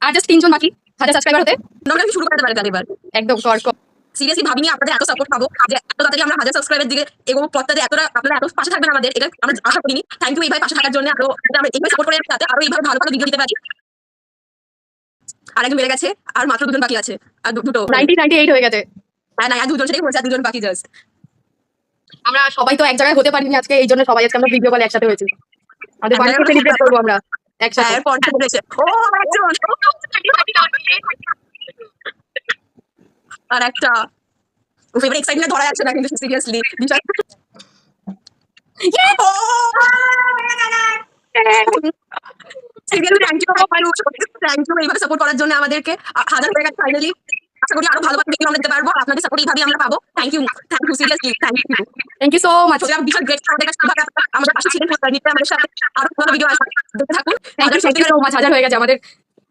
আর just 3 জন বাকি 1000 subscriber হতে। আমরা কি শুরু করতে পারি এবার? একদম কর। সিরিয়াসলি ভাবিনি আপনাদের এত সাপোর্ট পাবো, যে এত তাড়াতাড়ি আমরা 1000 সাবস্ক্রাইবার দিকে এগোবো, পথটা যে এতটা আপনারা এত পাশে থাকবেন আমাদের, এটা আমরা আশা করিনি। থ্যাংক ইউ এইভাবে পাশে থাকার জন্য। আরো আমরা এইভাবে সাপোর্ট করে যাতে আরো এইভাবে ভালো ভালো ভিডিও দিতে পারি। আর একজন বেড়ে গেছে, আর মাত্র 2 জন বাকি আছে। আর দুটো 98 হয়ে গেছে। হ্যাঁ না, আর 2 জন সেটাই হয়েছে, আর 2 জন বাকি জাস্ট। আমরা সবাই তো এক জায়গায় হতে পারিনি আজকে, এই জন্য সবাই আজকে আমরা ভিডিও কলে একসাথে হয়েছি। আমাদের বার্থডে সেলিব্রেট করবো আমরা একসাথে। হ্যাঁ, পরে বলেছে ও আমার একজন আর একটা এবার এক্সাইটমেন্ট ধরা যাচ্ছে না কিন্তু সিরিয়াসলি বিষয়। Seriously thank you thank you এইভাবে সাপোর্ট করার জন্য আমাদেরকে। 1000 হয়ে গেছে ফাইনালি। আশা করি আরো ভালো ভালো ভিডিও আমরা দিতে পারবো, আপনাদের সাপোর্ট এইভাবে আমরা পাবো। Thank you seriously thank you. Thank you so much. সোজা বিশাল গ্রেট আমাদের কাছে আমাদের পাশে ছিলেন, আমাদের সাথে আরো ভালো ভিডিও আসবে, দেখতে থাকুন। Thank you so much. 1000 হয়ে গেছে আমাদের।